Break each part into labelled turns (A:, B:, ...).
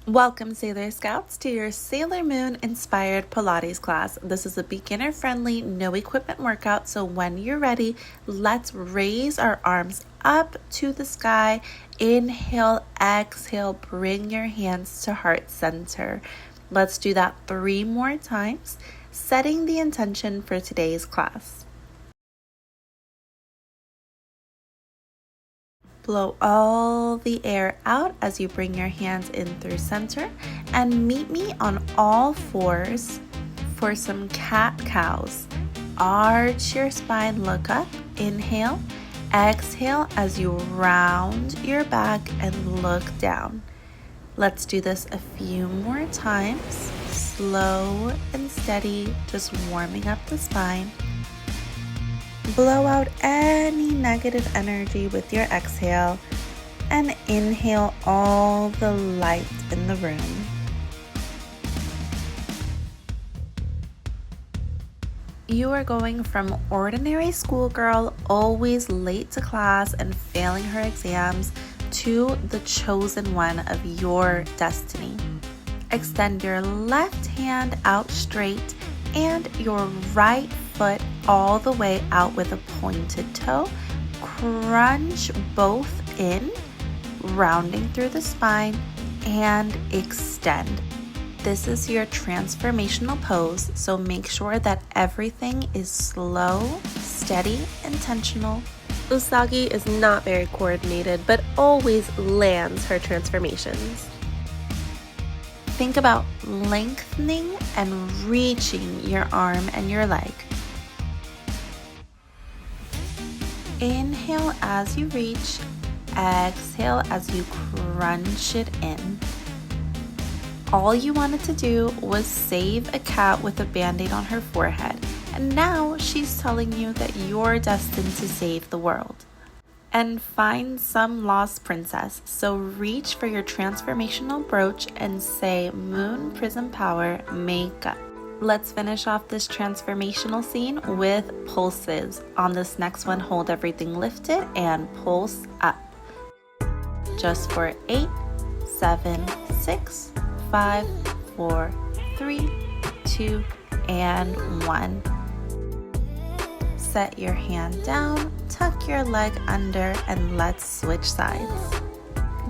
A: Welcome, Sailor Scouts, to your Sailor Moon inspired Pilates class. This is a beginner friendly, no equipment workout, so when you're ready, let's raise our arms up to the sky. Inhale, exhale, bring your hands to heart center. Let's do that 3 more times, setting the intention for today's class. Blow all the air out as you bring your hands in through center and meet me on all fours for some cat-cows. Arch your spine, look up, inhale, exhale as you round your back and look down. Let's do this a few more times, slow and steady, just warming up the spine. Blow out any negative energy with your exhale and inhale all the light in the room. You are going from ordinary schoolgirl, always late to class and failing her exams, to the chosen one of your destiny. Extend your left hand out straight and your right foot all the way out with a pointed toe. Crunch both in, rounding through the spine, and extend. This is your transformational pose, so make sure that everything is slow, steady, intentional.
B: Usagi is not very coordinated, but always lands her transformations.
A: Think about lengthening and reaching your arm and your leg. Inhale as you reach, exhale as you crunch it in. All you wanted to do was save a cat with a band-aid on her forehead, and now she's telling you that you're destined to save the world and find some lost princess. So reach for your transformational brooch and say, Moon Prism Power, make up. Let's finish off this transformational scene with pulses. On this next one, hold everything lifted and pulse up. Just for 8, 7, 6, 5, 4, 3, 2, and 1. Set your hand down, tuck your leg under, and let's switch sides.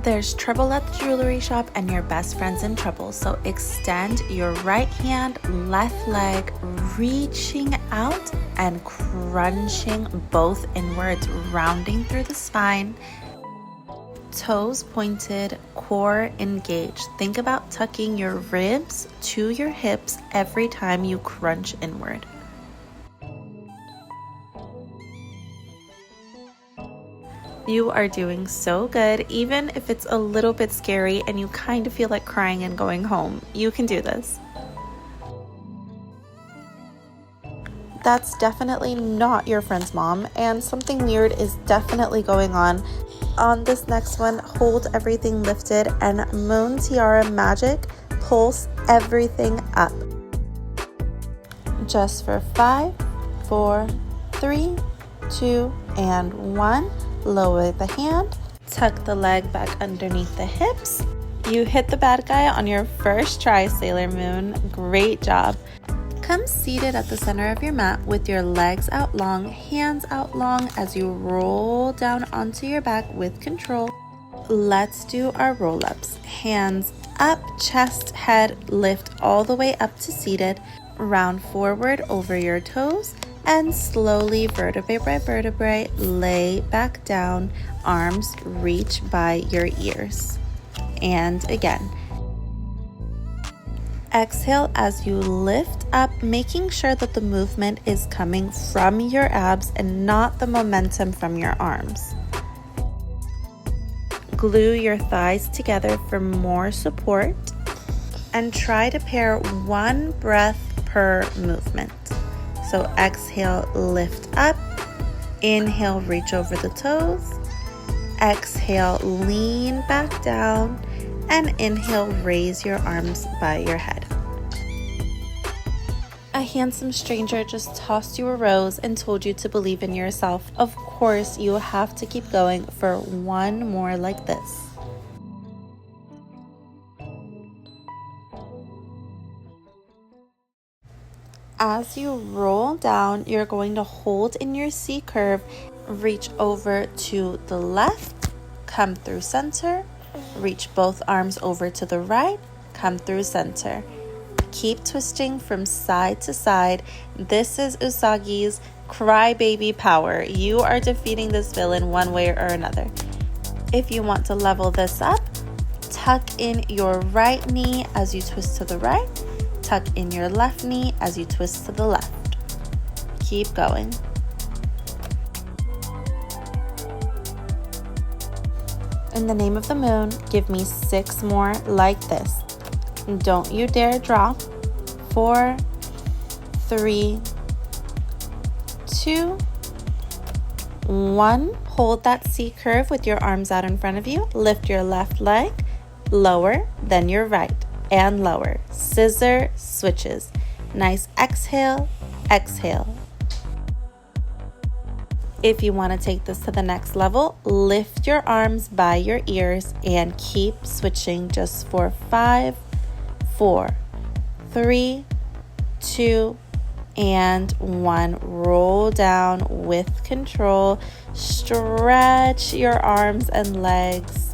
A: There's trouble at the jewelry shop and your best friend's in trouble, so extend your right hand, left leg, reaching out and crunching both inwards, rounding through the spine. Toes pointed, core engaged. Think about tucking your ribs to your hips every time you crunch inward. You are doing so good, even if it's a little bit scary and you kind of feel like crying and going home. You can do this. That's definitely not your friend's mom, and something weird is definitely going on. On this next one, hold everything lifted and Moon Tiara Magic, pulse everything up. Just for 5, 4, 3, 2, and 1. Lower the hand, tuck the leg back underneath the hips. You hit the bad guy on your first try, Sailor Moon. Great job. Come seated at the center of your mat with your legs out long, hands out long as you roll down onto your back with control. Let's do our roll-ups. Hands up, chest, head, lift all the way up to seated. Round forward over your toes. And slowly, vertebrae by vertebrae, lay back down, arms reach by your ears. And again. Exhale as you lift up, making sure that the movement is coming from your abs and not the momentum from your arms. Glue your thighs together for more support and try to pair 1 breath per movement. So exhale, lift up. Inhale, reach over the toes. Exhale, lean back down. And inhale, raise your arms by your head. A handsome stranger just tossed you a rose and told you to believe in yourself. Of course, you have to keep going for 1 more like this. As you roll down, you're going to hold in your C curve, reach over to the left, come through center, reach both arms over to the right, come through center. Keep twisting from side to side. This is Usagi's crybaby power. You are defeating this villain one way or another. If you want to level this up, tuck in your right knee as you twist to the right. Tuck in your left knee as you twist to the left. Keep going. In the name of the moon, give me 6 more like this. Don't you dare drop. 4, 3, 2, 1. Hold that C curve with your arms out in front of you. Lift your left leg, lower, then your right, and lower. Scissor switches. Nice exhale, exhale. If you want to take this to the next level, lift your arms by your ears and keep switching just for 5, 4, 3, 2, and 1. Roll down with control. Stretch your arms and legs.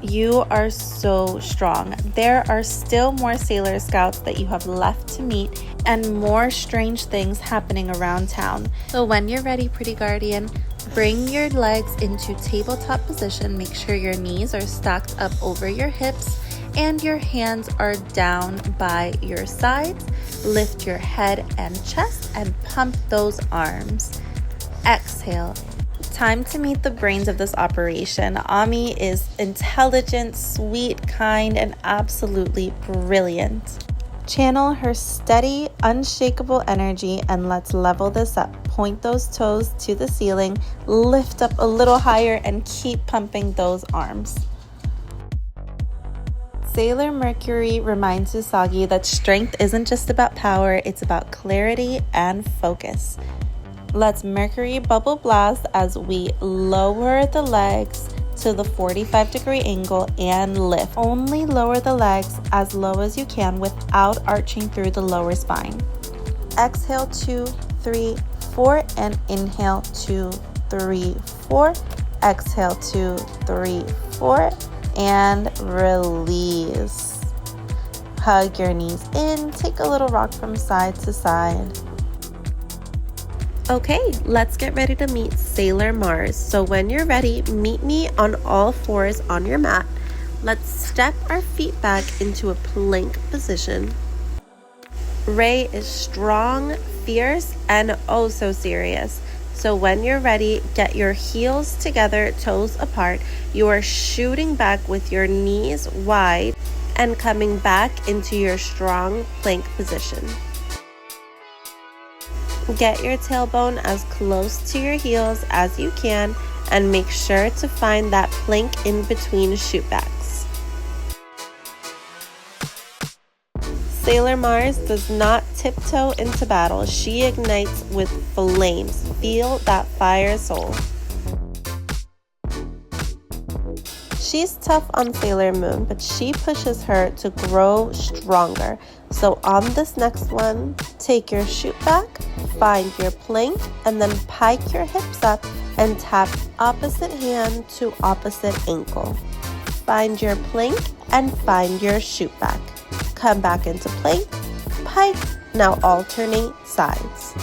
A: You are so strong. There are still more Sailor Scouts that you have left to meet and more strange things happening around town. So when you're ready, pretty guardian, bring your legs into tabletop position. Make sure your knees are stacked up over your hips and your hands are down by your sides. Lift your head and chest and pump those arms. Exhale. Time to meet the brains of this operation. Ami is intelligent, sweet, kind, and absolutely brilliant. Channel her steady, unshakable energy and let's level this up. Point those toes to the ceiling, lift up a little higher, and keep pumping those arms. Sailor Mercury reminds Usagi that strength isn't just about power, it's about clarity and focus. Let's Mercury bubble blast as we lower the legs to the 45-degree angle and lift. Only lower the legs as low as you can without arching through the lower spine. Exhale 2, 3, 4 and inhale 2, 3, 4. Exhale 2, 3, 4 and release. Hug your knees in, take a little rock from side to side.
B: Okay, let's get ready to meet Sailor Mars. So when you're ready, meet me on all fours on your mat. Let's step our feet back into a plank position. Ray is strong, fierce, and oh so serious. So when you're ready, get your heels together, toes apart. You are shooting back with your knees wide and coming back into your strong plank position. Get your tailbone as close to your heels as you can and make sure to find that plank in between shootbacks. Sailor Mars does not tiptoe into battle. She ignites with flames. Feel that fire soul. She's tough on Sailor Moon, but she pushes her to grow stronger. So on this next one, take your shoot back, find your plank, and then pike your hips up and tap opposite hand to opposite ankle. Find your plank and find your shoot back. Come back into plank, pike, now alternate sides.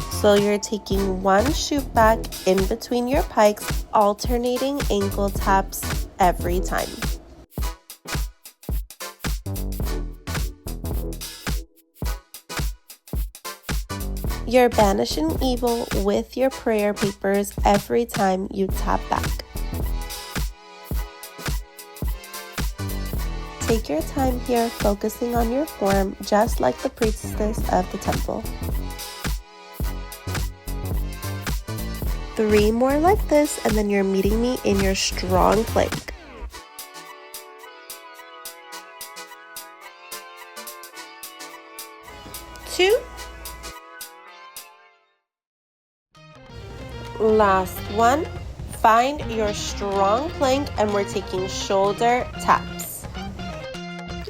B: So you're taking one shoot back in between your pikes, alternating ankle taps every time. You're banishing evil with your prayer papers every time you tap back. Take your time here, focusing on your form, just like the priestess of the temple. 3 more like this, and then you're meeting me in your strong plank. Two. Last one. Find your strong plank, and we're taking shoulder taps.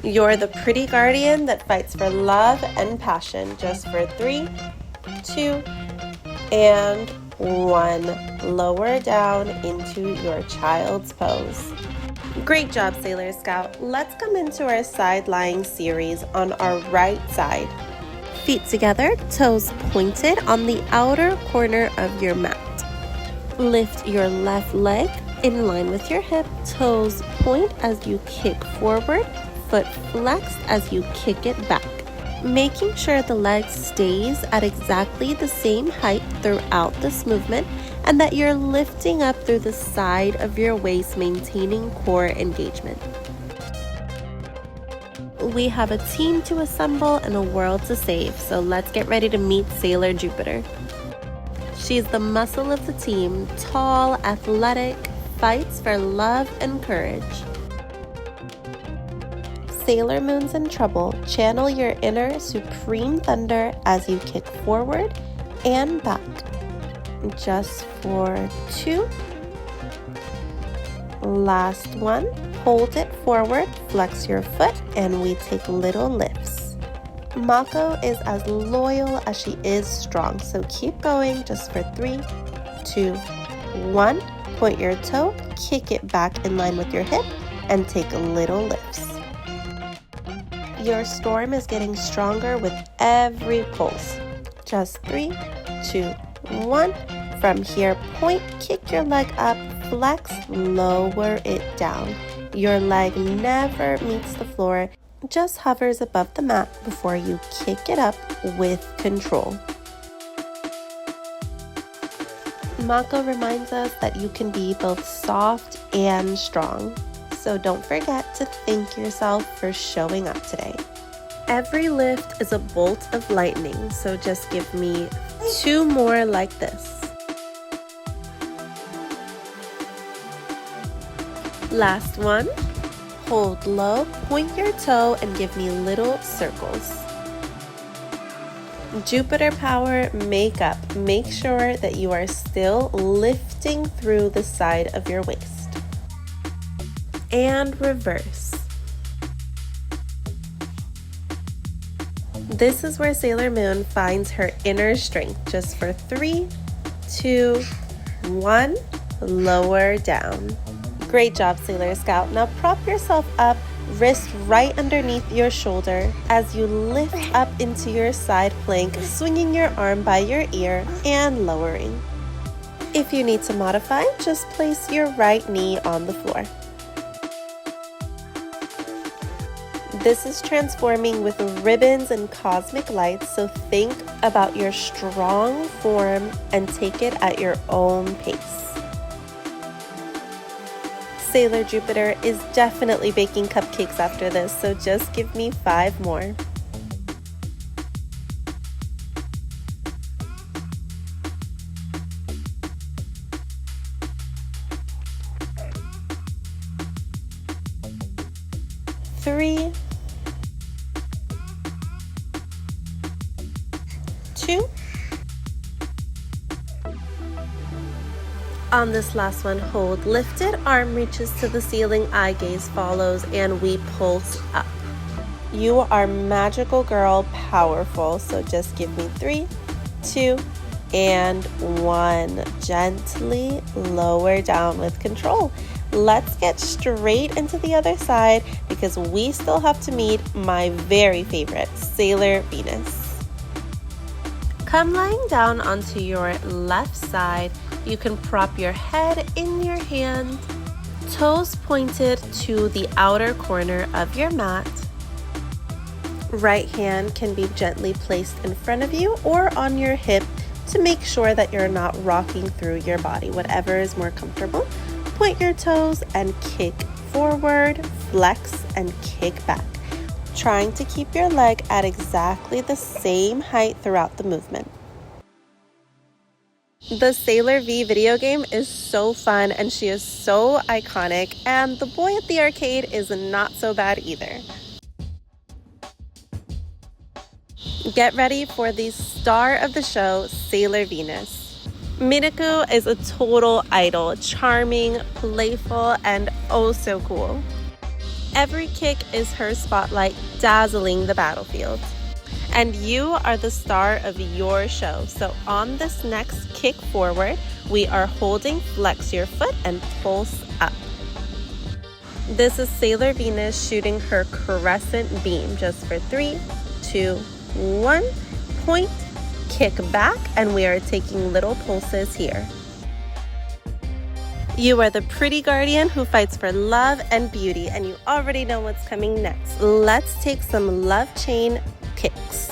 B: You're the pretty guardian that fights for love and passion. Just for 3, 2, and 1. Lower down into your child's pose. Great job, Sailor Scout. Let's come into our side lying series on our right side. Feet together, toes pointed on the outer corner of your mat. Lift your left leg in line with your hip, toes point as you kick forward, foot flexed as you kick it back, making sure the leg stays at exactly the same height throughout this movement and that you're lifting up through the side of your waist, maintaining core engagement. We have a team to assemble and a world to save, so let's get ready to meet Sailor Jupiter. She's the muscle of the team, tall, athletic, fights for love and courage. Sailor Moon's in trouble. Channel your inner supreme thunder as you kick forward and back. Just for 2. Last one. Hold it forward, flex your foot, and we take little lifts. Mako is as loyal as she is strong, so keep going. Just for 3, 2, 1. Point your toe, kick it back in line with your hip, and take little lifts. Your storm is getting stronger with every pulse. Just 3, 2, 1. From here, point, kick your leg up, flex, lower it down. Your leg never meets the floor, just hovers above the mat before you kick it up with control. Mako reminds us that you can be both soft and strong, so don't forget to thank yourself for showing up today. Every lift is a bolt of lightning, so just give me 2 more like this. Last one. Hold low, point your toe, and give me little circles. Jupiter power makeup. Make sure that you are still lifting through the side of your waist. And reverse. This is where Sailor Moon finds her inner strength. Just for 3, 2, 1, lower down. Great job, Sailor Scout. Now prop yourself up, wrist right underneath your shoulder as you lift up into your side plank, swinging your arm by your ear and lowering. If you need to modify, just place your right knee on the floor. This is transforming with ribbons and cosmic lights, so think about your strong form and take it at your own pace. Sailor Jupiter is definitely baking cupcakes after this, so just give me 5 more. Three, 2. On this last one, hold lifted, arm reaches to the ceiling, eye gaze follows, and we pulse up. You are magical girl, powerful, so just give me 3, 2, and 1. Gently lower down with control. Let's get straight into the other side because we still have to meet my very favorite, Sailor Venus. Come lying down onto your left side. You can prop your head in your hand, toes pointed to the outer corner of your mat. Right hand can be gently placed in front of you or on your hip to make sure that you're not rocking through your body, whatever is more comfortable. Point your toes and kick forward, flex, and kick back, trying to keep your leg at exactly the same height throughout the movement. The Sailor V video game is so fun and she is so iconic, and the boy at the arcade is not so bad either. Get ready for the star of the show, Sailor Venus. Minako is a total idol, charming, playful, and oh so cool. Every kick is her spotlight dazzling the battlefield. And you are the star of your show. So on this next kick forward, we are holding flex your foot and pulse up. This is Sailor Venus shooting her crescent beam just for 3, 2, 1. Point, kick back, and we are taking little pulses here. You are the pretty guardian who fights for love and beauty, and you already know what's coming next. Let's take some love chain kicks.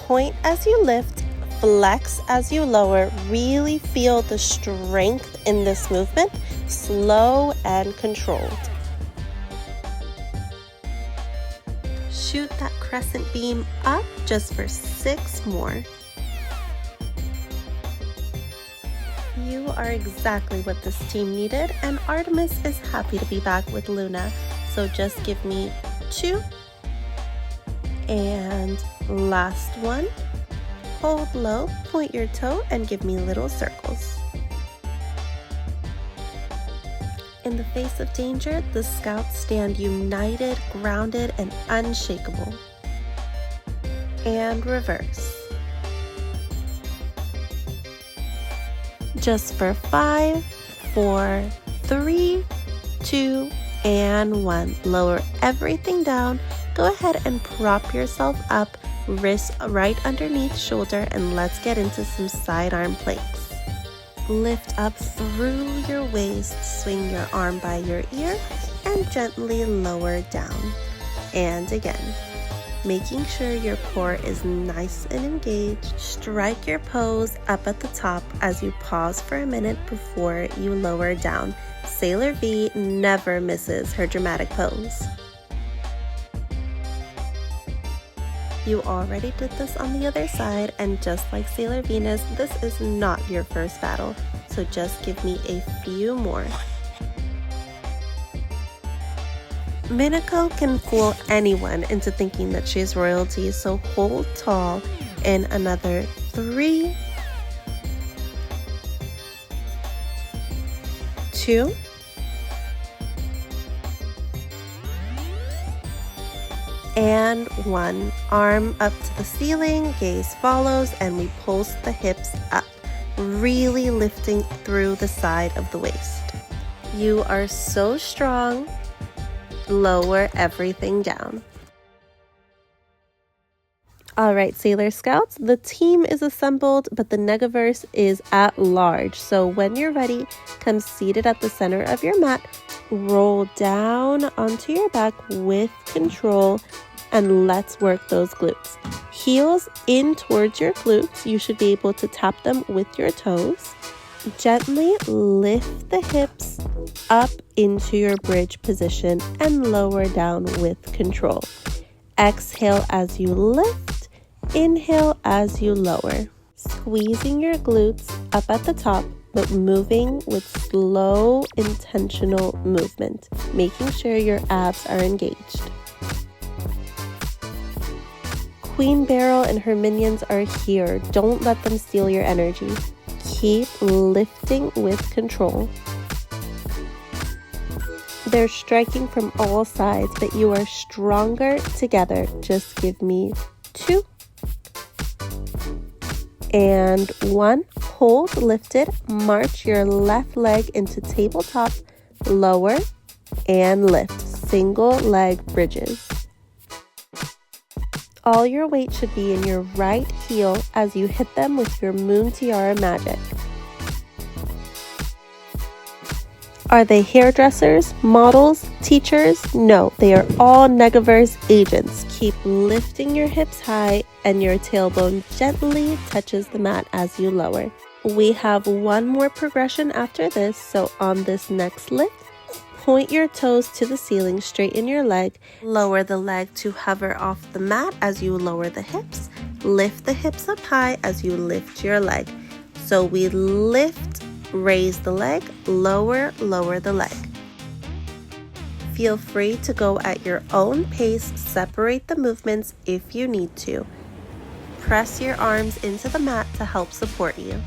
B: Point as you lift, flex as you lower. Really feel the strength in this movement, slow and controlled. Shoot that crescent beam up just for 6 more. You are exactly what this team needed, and Artemis is happy to be back with Luna. So just give me 2. And last one. Hold low, point your toe, and give me little circles. In the face of danger, the Scouts stand united, grounded, and unshakable. And reverse. Just for 5, 4, 3, 2, and 1. Lower everything down. Go ahead and prop yourself up, wrist right underneath shoulder, and let's get into some sidearm planks. Lift up through your waist, swing your arm by your ear, and gently lower down. And again, making sure your core is nice and engaged. Strike your pose up at the top as you pause for a minute before you lower down. Sailor V never misses her dramatic pose. You already did this on the other side, and just like Sailor Venus, this is not your first battle, so just give me a few more. Minako can fool anyone into thinking that she's royalty, so hold tall in another 3, 2, and 1. Arm up to the ceiling, gaze follows, and we pulse the hips up, really lifting through the side of the waist. You are so strong. Lower everything down. All right, Sailor Scouts, the team is assembled, but the Negaverse is at large. So when you're ready, come seated at the center of your mat, roll down onto your back with control, and let's work those glutes. Heels in towards your glutes. You should be able to tap them with your toes. Gently lift the hips up into your bridge position and lower down with control. Exhale as you lift, inhale as you lower. Squeezing your glutes up at the top, but moving with slow, intentional movement, making sure your abs are engaged. Queen Beryl and her minions are here. Don't let them steal your energy. Keep lifting with control. They're striking from all sides, but you are stronger together. Just give me 2 and 1. Hold lifted. March your left leg into tabletop, lower, and lift. Single leg bridges. All your weight should be in your right heel as you hit them with your Moon Tiara magic. Are they hairdressers, models, teachers? No, they are all Negaverse agents. Keep lifting your hips high and your tailbone gently touches the mat as you lower. We have one more progression after this, so on this next lift, point your toes to the ceiling, straighten your leg, lower the leg to hover off the mat as you lower the hips, lift the hips up high as you lift your leg. So we lift, raise the leg, lower, lower the leg. Feel free to go at your own pace, separate the movements if you need to. Press your arms into the mat to help support you.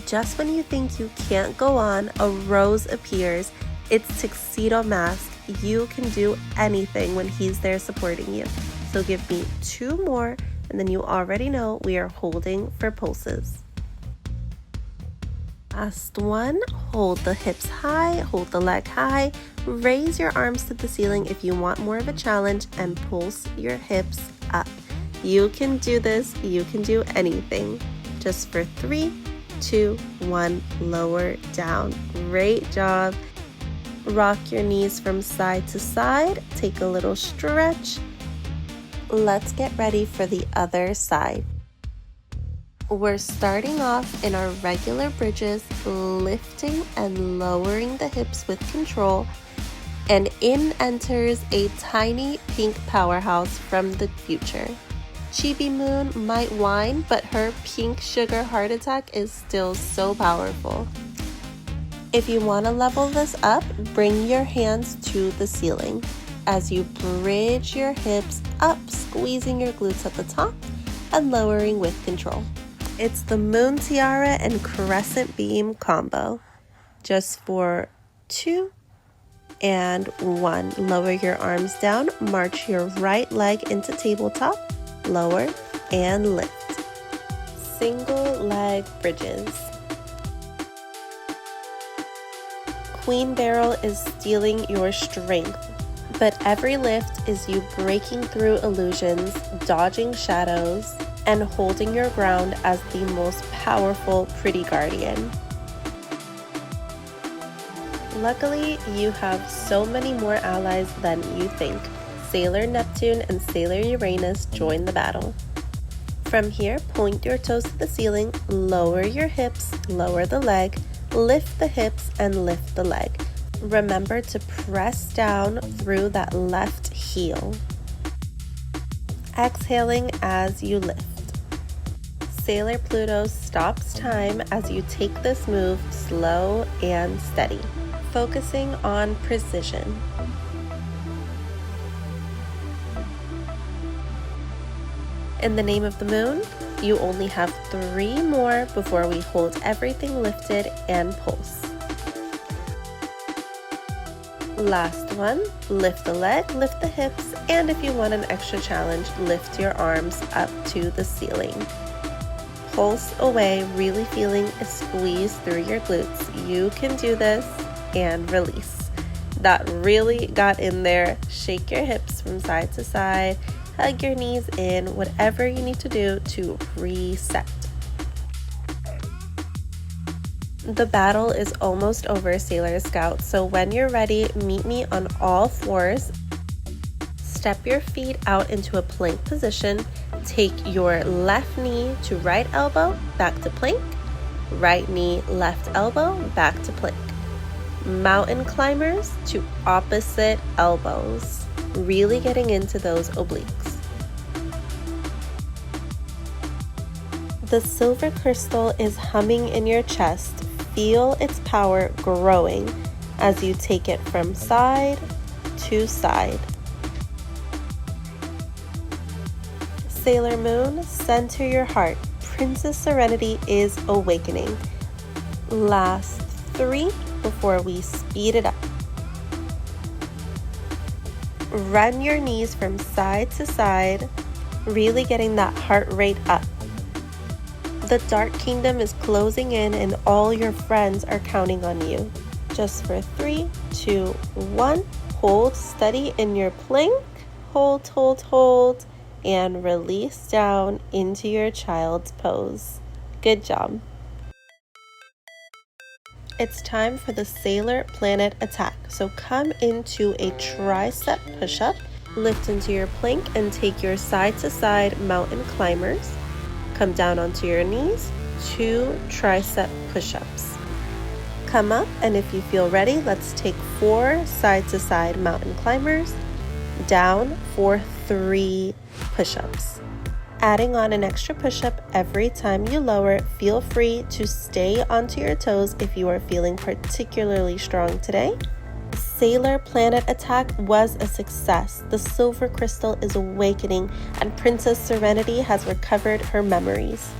B: Just when you think you can't go on, a rose appears. It's Tuxedo Mask. You can do anything when he's there supporting you. So give me 2 more, and then you already know we are holding for pulses. Last one, hold the hips high, hold the leg high, raise your arms to the ceiling if you want more of a challenge, and pulse your hips up. You can do this, you can do anything. Just for 3, 2, 1, lower down. Great job. Rock your knees from side to side, take a little stretch. Let's get ready for the other side. We're starting off in our regular bridges, lifting and lowering the hips with control, and in enters a tiny pink powerhouse from the future. Chibi Moon might whine, but her pink sugar heart attack is still so powerful. If you want to level this up, bring your hands to the ceiling as you bridge your hips up, squeezing your glutes at the top and lowering with control. It's the Moon Tiara and Crescent Beam combo. Just for 2 and 1. Lower your arms down, march your right leg into tabletop, lower and lift. Single leg bridges. Queen Barrel is stealing your strength, but every lift is you breaking through illusions, dodging shadows, and holding your ground as the most powerful pretty guardian. Luckily, you have so many more allies than you think. Sailor Neptune and Sailor Uranus join the battle. From here, point your toes to the ceiling, lower your hips, lower the leg, lift the hips, and lift the leg. Remember to press down through that left heel. Exhaling as you lift. Sailor Pluto stops time as you take this move slow and steady, focusing on precision. In the name of the moon, you only have 3 more before we hold everything lifted and pulse. Last one, lift the leg, lift the hips, and if you want an extra challenge, lift your arms up to the ceiling. Pulse away, really feeling a squeeze through your glutes. You can do this, and release. That really got in there. Shake your hips from side to side, hug your knees in, whatever you need to do to reset. The battle is almost over, Sailor Scout, so when you're ready, meet me on all fours. Step your feet out into a plank position. Take your left knee to right elbow, back to plank. Right knee, left elbow, back to plank. Mountain climbers to opposite elbows. Really getting into those obliques. The silver crystal is humming in your chest. Feel its power growing as you take it from side to side. Sailor Moon, center your heart. Princess Serenity is awakening. Last 3 before we speed it up. Run your knees from side to side, really getting that heart rate up. The Dark Kingdom is closing in and all your friends are counting on you. Just for 3, 2, 1. Hold steady in your plank. Hold, hold, hold. And release down into your child's pose. Good job. It's time for the Sailor Planet attack. So come into a tricep push-up, lift into your plank and take your side to side mountain climbers. Come down onto your knees, 2 tricep push-ups. Come up, and if you feel ready, let's take 4 side to side mountain climbers, down for 3 push-ups. Adding on an extra push-up every time you lower. Feel free to stay onto your toes if you are feeling particularly strong today. Sailor Planet attack was a success. The silver crystal is awakening and Princess Serenity has recovered her memories.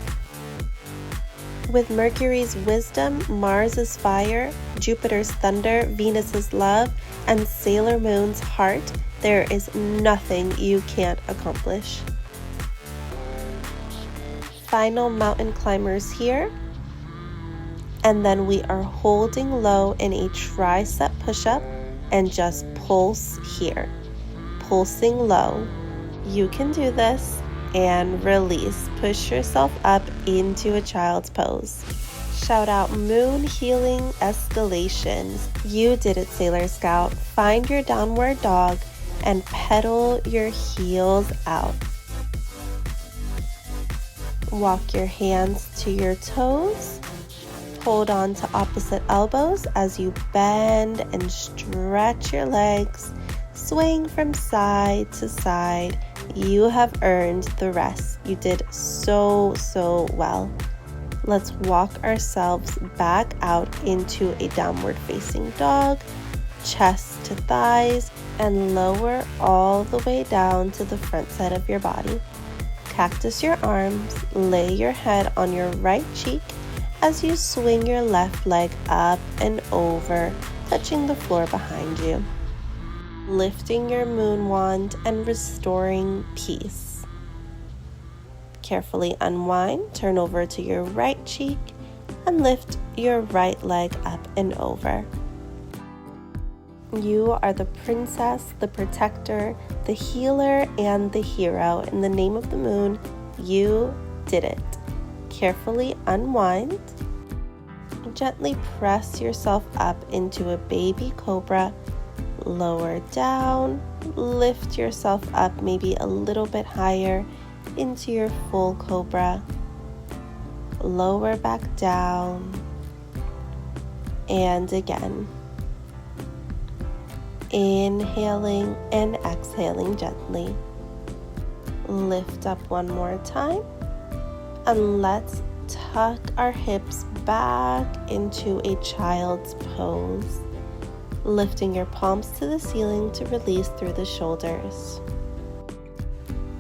B: With Mercury's wisdom, Mars's fire, Jupiter's thunder, Venus's love, and Sailor Moon's heart, there is nothing you can't accomplish. Final mountain climbers here. And then we are holding low in a tricep push-up and just pulse here. Pulsing low. You can do this. And release. Push yourself up into a child's pose. Shout out Moon Healing Escalations. You did it, Sailor Scout. Find your downward dog and pedal your heels out. Walk your hands to your toes. Hold on to opposite elbows as you bend and stretch your legs, swaying from side to side. You have earned the rest. You did so well. Let's walk ourselves back out into a downward facing dog, chest to thighs, and lower all the way down to the front side of your body. Cactus your arms, lay your head on your right cheek as you swing your left leg up and over, touching the floor behind you. Lifting your moon wand and restoring peace. Carefully unwind, turn over to your right cheek, and lift your right leg up and over. You are the princess, the protector, the healer, and the hero. In the name of the moon, you did it. Carefully unwind. Gently press yourself up into a baby cobra. Lower down, lift yourself up maybe a little bit higher into your full cobra. Lower back down, and again. Inhaling and exhaling gently. Lift up one more time, and let's tuck our hips back into a child's pose. Lifting your palms to the ceiling to release through the shoulders.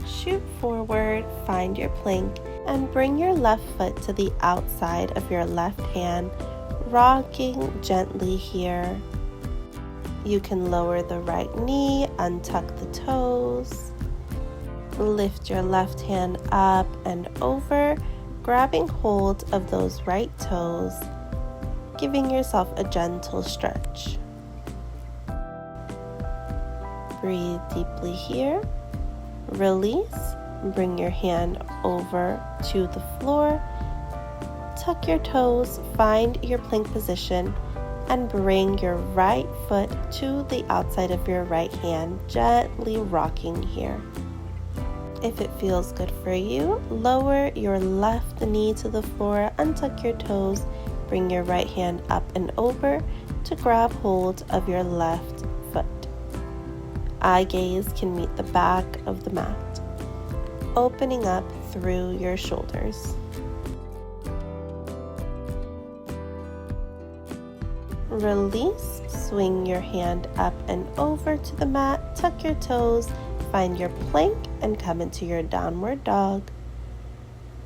B: Shoot forward, find your plank, and bring your left foot to the outside of your left hand, rocking gently here. You can lower the right knee, untuck the toes. Lift your left hand up and over, grabbing hold of those right toes, giving yourself a gentle stretch. Breathe deeply here. Release. Bring your hand over to the floor. Tuck your toes, find your plank position, and bring your right foot to the outside of your right hand, gently rocking here. If it feels good for you, lower your left knee to the floor, untuck your toes, bring your right hand up and over to grab hold of your left foot. Eye gaze can meet the back of the mat, opening up through your shoulders. Release, swing your hand up and over to the mat, tuck your toes, find your plank, and come into your downward dog.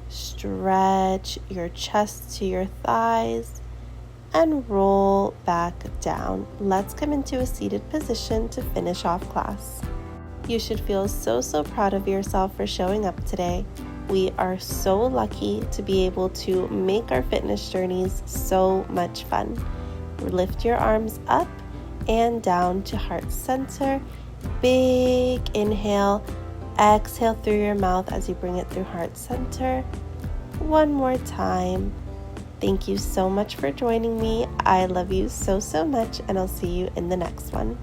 B: Stretch your chest to your thighs and roll back down. Let's come into a seated position to finish off class. You should feel so proud of yourself for showing up today. We are so lucky to be able to make our fitness journeys so much fun. Lift your arms up and down to heart center. Big inhale. Exhale through your mouth as you bring it through heart center. One more time. Thank you so much for joining me. I love you so much, and I'll see you in the next one.